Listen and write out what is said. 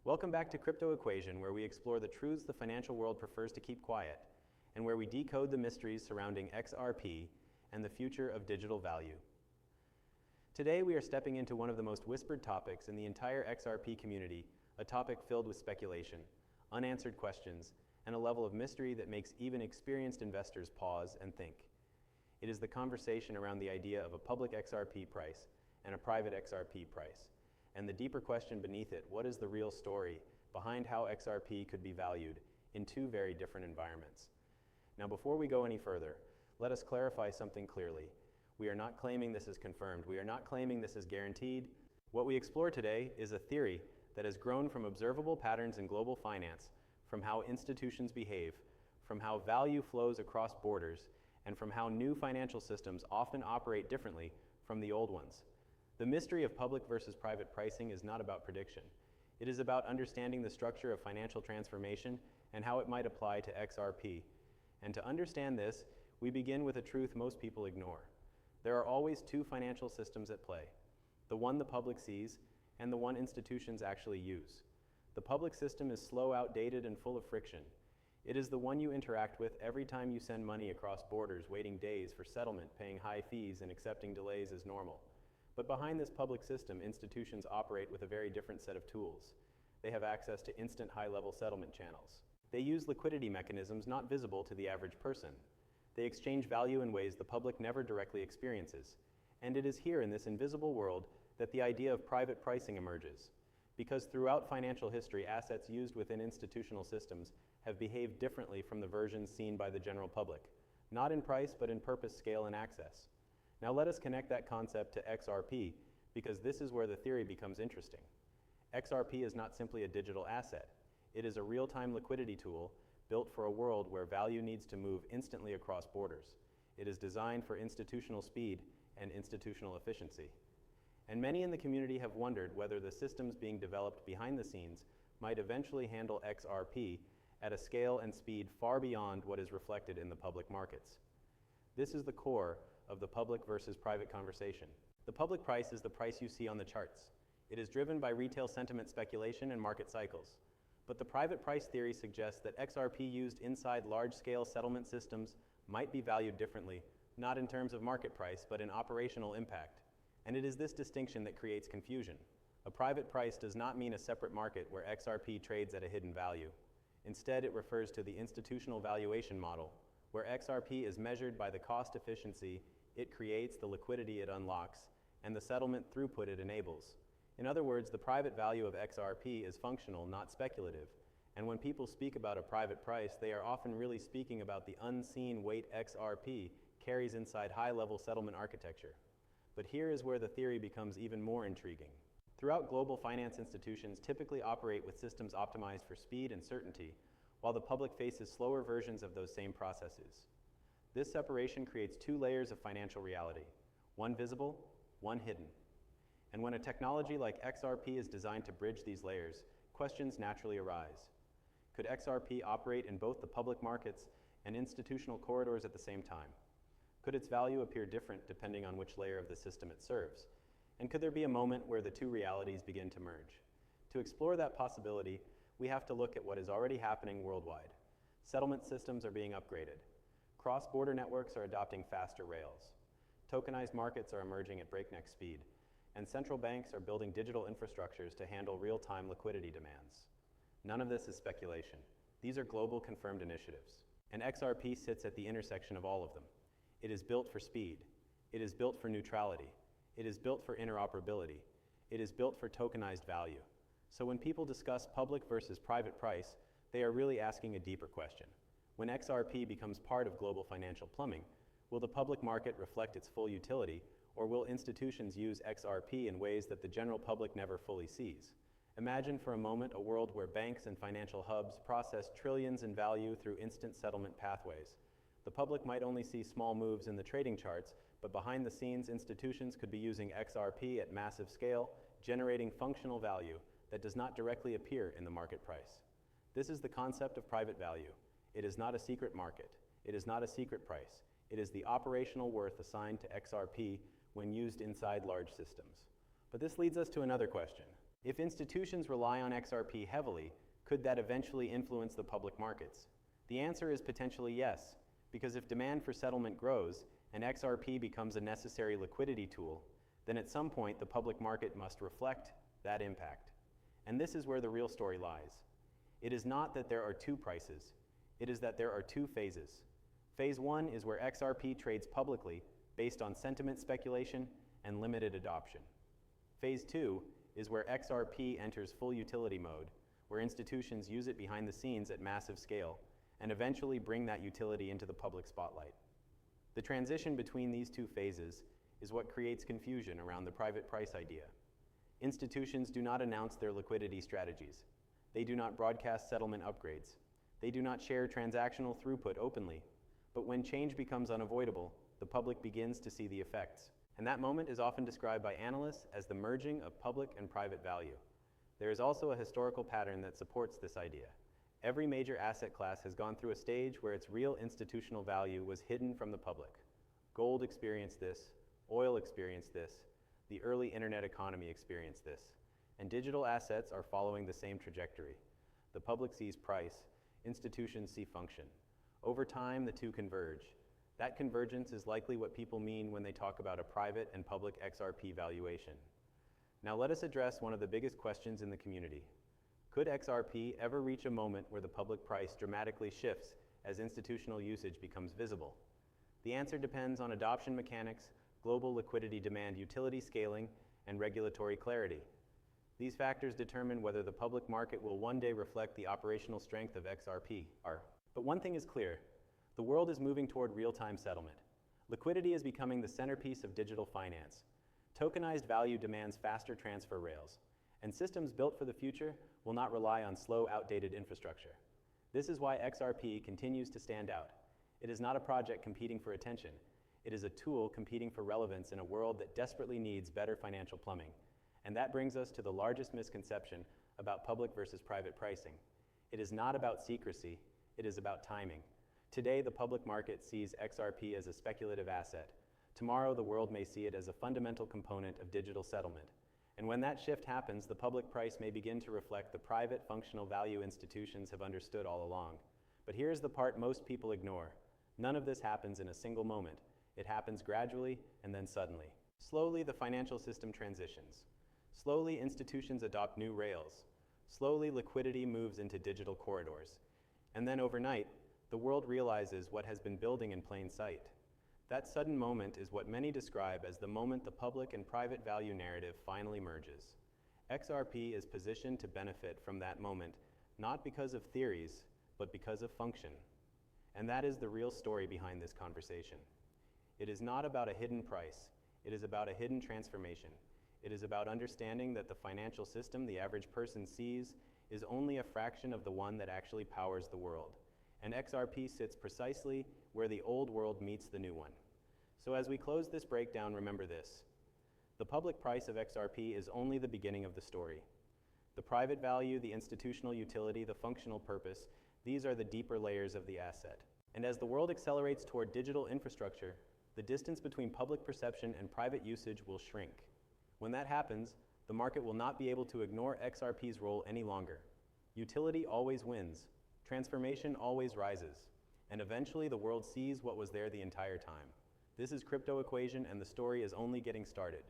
Welcome back to Crypto Equation, where we explore the truths the financial world prefers to keep quiet, and where we decode the mysteries surrounding XRP and the future of digital value. Today, we are stepping into one of the most whispered topics in the entire XRP community, a topic filled with speculation, unanswered questions, and a level of mystery that makes even experienced investors pause and think. It is the conversation around the idea of a public XRP price and a private XRP price, and the deeper question beneath it: what is the real story behind how XRP could be valued in two very different environments? Now, before we go any further, let us clarify something clearly. We are not claiming this is confirmed. We are not claiming this is guaranteed. What we explore today is a theory that has grown from observable patterns in global finance, from how institutions behave, from how value flows across borders, and from how new financial systems often operate differently from the old ones. The mystery of public versus private pricing is not about prediction. It is about understanding the structure of financial transformation and how it might apply to XRP. And to understand this, we begin with a truth most people ignore. There are always two financial systems at play: the one the public sees and the one institutions actually use. The public system is slow, outdated, and full of friction. It is the one you interact with every time you send money across borders, waiting days for settlement, paying high fees, and accepting delays as normal. But behind this public system, institutions operate with a very different set of tools. They have access to instant high-level settlement channels. They use liquidity mechanisms not visible to the average person. They exchange value in ways the public never directly experiences. And it is here in this invisible world that the idea of private pricing emerges. Because throughout financial history, assets used within institutional systems have behaved differently from the versions seen by the general public, not in price, but in purpose, scale, and access. Now let us connect that concept to XRP, because this is where the theory becomes interesting. XRP is not simply a digital asset. It is a real-time liquidity tool built for a world where value needs to move instantly across borders. It is designed for institutional speed and institutional efficiency. And many in the community have wondered whether the systems being developed behind the scenes might eventually handle XRP at a scale and speed far beyond what is reflected in the public markets. This is the core of the public versus private conversation. The public price is the price you see on the charts. It is driven by retail sentiment speculation and market cycles. But the private price theory suggests that XRP used inside large-scale settlement systems might be valued differently, not in terms of market price, but in operational impact. And it is this distinction that creates confusion. A private price does not mean a separate market where XRP trades at a hidden value. Instead, it refers to the institutional valuation model, where XRP is measured by the cost efficiency it creates, the liquidity it unlocks, and the settlement throughput it enables. In other words, the private value of XRP is functional, not speculative. And when people speak about a private price, they are often really speaking about the unseen weight XRP carries inside high-level settlement architecture. But here is where the theory becomes even more intriguing. Throughout, global finance institutions typically operate with systems optimized for speed and certainty, while the public faces slower versions of those same processes. This separation creates two layers of financial reality: one visible, one hidden. And when a technology like XRP is designed to bridge these layers, questions naturally arise. Could XRP operate in both the public markets and institutional corridors at the same time? Could its value appear different depending on which layer of the system it serves? And could there be a moment where the two realities begin to merge? To explore that possibility, we have to look at what is already happening worldwide. Settlement systems are being upgraded. Cross-border networks are adopting faster rails. Tokenized markets are emerging at breakneck speed, and central banks are building digital infrastructures to handle real-time liquidity demands. None of this is speculation. These are global confirmed initiatives. And XRP sits at the intersection of all of them. It is built for speed. It is built for neutrality. It is built for interoperability. It is built for tokenized value. So when people discuss public versus private price, they are really asking a deeper question. When XRP becomes part of global financial plumbing, will the public market reflect its full utility, or will institutions use XRP in ways that the general public never fully sees? Imagine for a moment a world where banks and financial hubs process trillions in value through instant settlement pathways. The public might only see small moves in the trading charts, but behind the scenes, institutions could be using XRP at massive scale, generating functional value that does not directly appear in the market price. This is the concept of private value. It is not a secret market. It is not a secret price. It is the operational worth assigned to XRP when used inside large systems. But this leads us to another question. If institutions rely on XRP heavily, could that eventually influence the public markets? The answer is potentially yes, because if demand for settlement grows and XRP becomes a necessary liquidity tool, then at some point the public market must reflect that impact. And this is where the real story lies. It is not that there are two prices, it is that there are two phases. Phase 1 is where XRP trades publicly based on sentiment speculation and limited adoption. Phase 2 is where XRP enters full utility mode, where institutions use it behind the scenes at massive scale and eventually bring that utility into the public spotlight. The transition between these two phases is what creates confusion around the private price idea. Institutions do not announce their liquidity strategies. They do not broadcast settlement upgrades. They do not share transactional throughput openly. But when change becomes unavoidable, the public begins to see the effects. And that moment is often described by analysts as the merging of public and private value. There is also a historical pattern that supports this idea. Every major asset class has gone through a stage where its real institutional value was hidden from the public. Gold experienced this, oil experienced this, the early internet economy experienced this, and digital assets are following the same trajectory. The public sees price, institutions see function. Over time, the two converge. That convergence is likely what people mean when they talk about a private and public XRP valuation. Now let us address one of the biggest questions in the community. Could XRP ever reach a moment where the public price dramatically shifts as institutional usage becomes visible? The answer depends on adoption mechanics, global liquidity demand utility scaling, and regulatory clarity. These factors determine whether the public market will one day reflect the operational strength of XRP. But one thing is clear. The world is moving toward real-time settlement. Liquidity is becoming the centerpiece of digital finance. Tokenized value demands faster transfer rails, and systems built for the future will not rely on slow, outdated infrastructure. This is why XRP continues to stand out. It is not a project competing for attention. It is a tool competing for relevance in a world that desperately needs better financial plumbing. And that brings us to the largest misconception about public versus private pricing. It is not about secrecy, it is about timing. Today, the public market sees XRP as a speculative asset. Tomorrow, the world may see it as a fundamental component of digital settlement. And when that shift happens, the public price may begin to reflect the private functional value institutions have understood all along. But here's the part most people ignore. None of this happens in a single moment. It happens gradually and then suddenly. Slowly, the financial system transitions. Slowly, institutions adopt new rails. Slowly, liquidity moves into digital corridors. And then overnight, the world realizes what has been building in plain sight. That sudden moment is what many describe as the moment the public and private value narrative finally merges. XRP is positioned to benefit from that moment, not because of theories, but because of function. And that is the real story behind this conversation. It is not about a hidden price. It is about a hidden transformation. It is about understanding that the financial system the average person sees is only a fraction of the one that actually powers the world. And XRP sits precisely where the old world meets the new one. So as we close this breakdown, remember this. The public price of XRP is only the beginning of the story. The private value, the institutional utility, the functional purpose, these are the deeper layers of the asset. And as the world accelerates toward digital infrastructure, the distance between public perception and private usage will shrink. When that happens, the market will not be able to ignore XRP's role any longer. Utility always wins. Transformation always rises, and eventually the world sees what was there the entire time. This is Crypto Equation, and the story is only getting started.